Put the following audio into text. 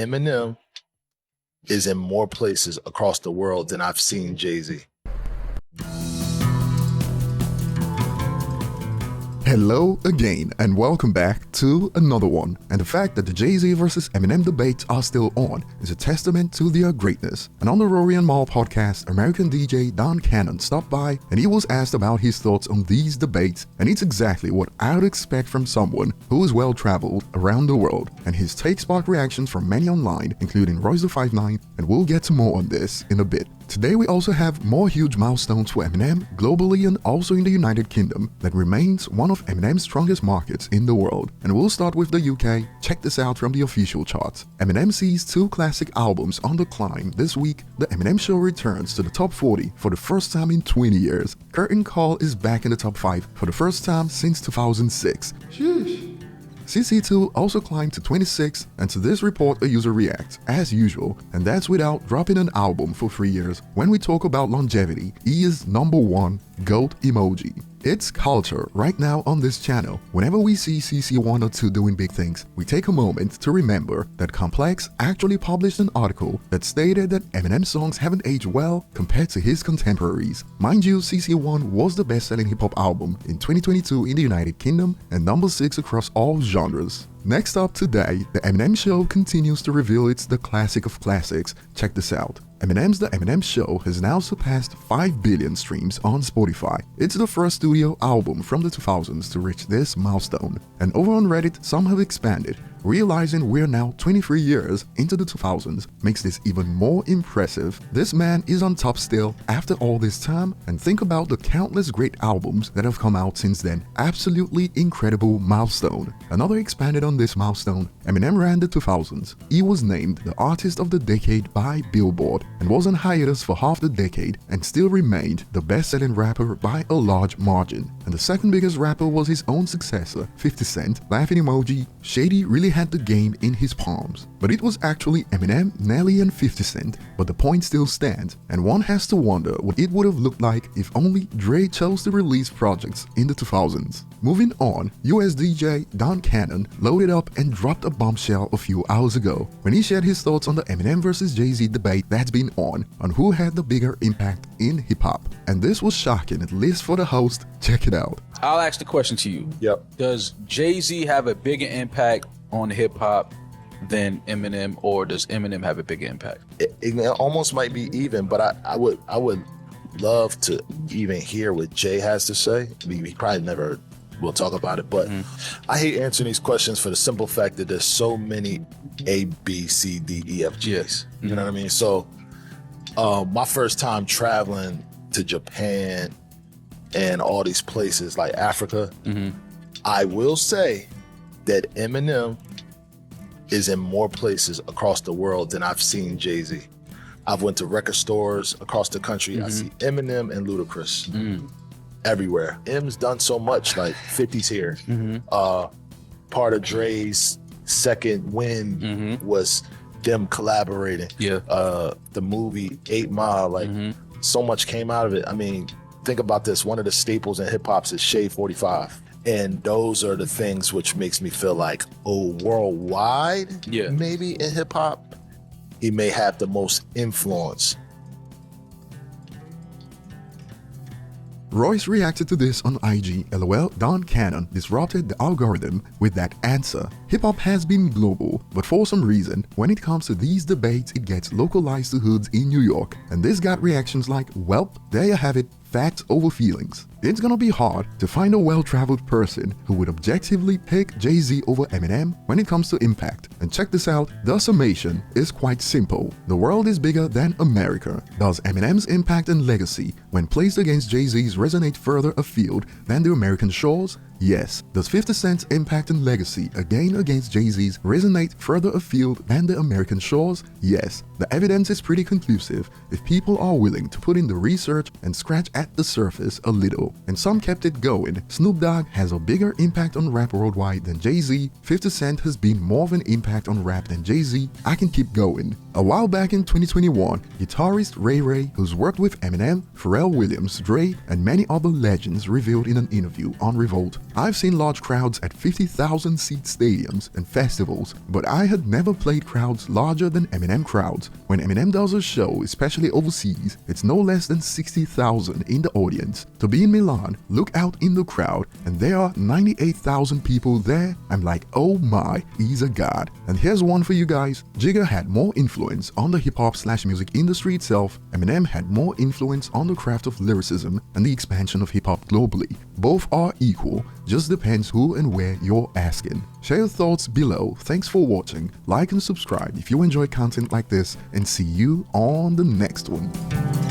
Eminem is in more places across the world than I've seen Jay-Z. Hello again and welcome back to another one. And the fact that the Jay-Z versus Eminem debates are still on is a testament to their greatness. And on the Rory and Mal podcast, American DJ Don Cannon stopped by and he was asked about his thoughts on these debates, and it's exactly what I would expect from someone who is well traveled around the world. And his take sparked reactions from many online, including Royce the 5'9", and we'll get to more on this in a bit. Today we also have more huge milestones for Eminem globally and also in the United Kingdom that remains one of Eminem's strongest markets in the world. And we'll start with the UK. Check this out from the official charts. Eminem sees two classic albums on the climb this week. The Eminem Show returns to the top 40 for the first time in 20 years. Curtain Call is back in the top 5 for the first time since 2006. Sheesh. CC2 also climbed to 26, and to this report a user reacts, as usual, and that's without dropping an album for 3 years. When we talk about longevity, he is #1 GOAT emoji. It's culture right now on this channel. Whenever we see CC1 or 2 doing big things, we take a moment to remember that Complex actually published an article that stated that Eminem songs haven't aged well compared to his contemporaries. Mind you, CC1 was the best-selling hip-hop album in 2022 in the United Kingdom and #6 across all genres. Next up today, the Eminem Show continues to reveal it's the classic of classics. Check this out. Eminem's The Eminem Show has now surpassed 5 billion streams on Spotify. It's the first studio album from the 2000s to reach this milestone. And over on Reddit, some have expanded. Realizing we're now 23 years into the 2000s makes this even more impressive. This man is on top still after all this time, and think about the countless great albums that have come out since then. Absolutely incredible milestone. Another expanded on this milestone, Eminem ran the 2000s. He was named the Artist of the Decade by Billboard and was on hiatus for half the decade and still remained the best-selling rapper by a large margin. And the second biggest rapper was his own successor, 50 Cent. Laughing emoji. Shady really had the game in his palms. But it was actually Eminem, Nelly and 50 Cent. But the point still stands, and one has to wonder what it would have looked like if only Dre chose to release projects in the 2000s. Moving on, US DJ Don Cannon loaded up and dropped a bombshell a few hours ago when he shared his thoughts on the Eminem vs Jay-Z debate that's been on who had the bigger impact in hip-hop. And this was shocking, at least for the host. Check it out. I'll ask the question to you. Yep. Does Jay-Z have a bigger impact on hip-hop than Eminem, or does Eminem have a bigger impact? It almost might be even, but I would love to even hear what Jay has to say. We probably never will talk about it, but I hate answering these questions for the simple fact that there's so many A, B, C, D, E, F, Gs. Yes. You know what I mean? So my first time traveling to Japan and all these places like Africa, I will say that Eminem is in more places across the world than I've seen Jay-Z. I've went to record stores across the country. I see Eminem and Ludacris everywhere. M's done so much, like 50's here. Part of Dre's second win was them collaborating. Yeah. The movie 8 Mile, like so much came out of it. I mean, think about this. One of the staples in hip hop is Shade 45. And those are the things which makes me feel like, worldwide, maybe in hip hop, he may have the most influence. Royce reacted to this on IG. LOL, Don Cannon disrupted the algorithm with that answer. Hip-hop has been global, but for some reason, when it comes to these debates, it gets localized to hoods in New York. And this got reactions like, well, there you have it. Facts over feelings. It's gonna be hard to find a well-traveled person who would objectively pick Jay-Z over Eminem when it comes to impact. And check this out, the summation is quite simple. The world is bigger than America. Does Eminem's impact and legacy, when placed against Jay-Z's, resonate further afield than the American shores? Yes. Does 50 Cent's impact and legacy, again against Jay-Z's, resonate further afield than the American shores? Yes. The evidence is pretty conclusive if people are willing to put in the research and scratch at the surface a little. And some kept it going. Snoop Dogg has a bigger impact on rap worldwide than Jay-Z. 50 Cent has been more of an impact on rap than Jay-Z. I can keep going. A while back in 2021, guitarist Ray Ray, who's worked with Eminem, Pharrell Williams, Dre, and many other legends, revealed in an interview on Revolt I've seen large crowds at 50,000 seat stadiums and festivals, but I had never played crowds larger than Eminem crowds. When Eminem does a show, especially overseas, it's no less than 60,000 in the audience. To be in Milan, look out in the crowd, and there are 98,000 people there. I'm like, oh my, he's a god. And here's one for you guys. Jigga had more influence on the hip-hop/music industry itself. Eminem had more influence on the craft of lyricism and the expansion of hip-hop globally. Both are equal, just depends who and where you're asking. Share your thoughts below. Thanks for watching. Like and subscribe if you enjoy content like this, and see you on the next one.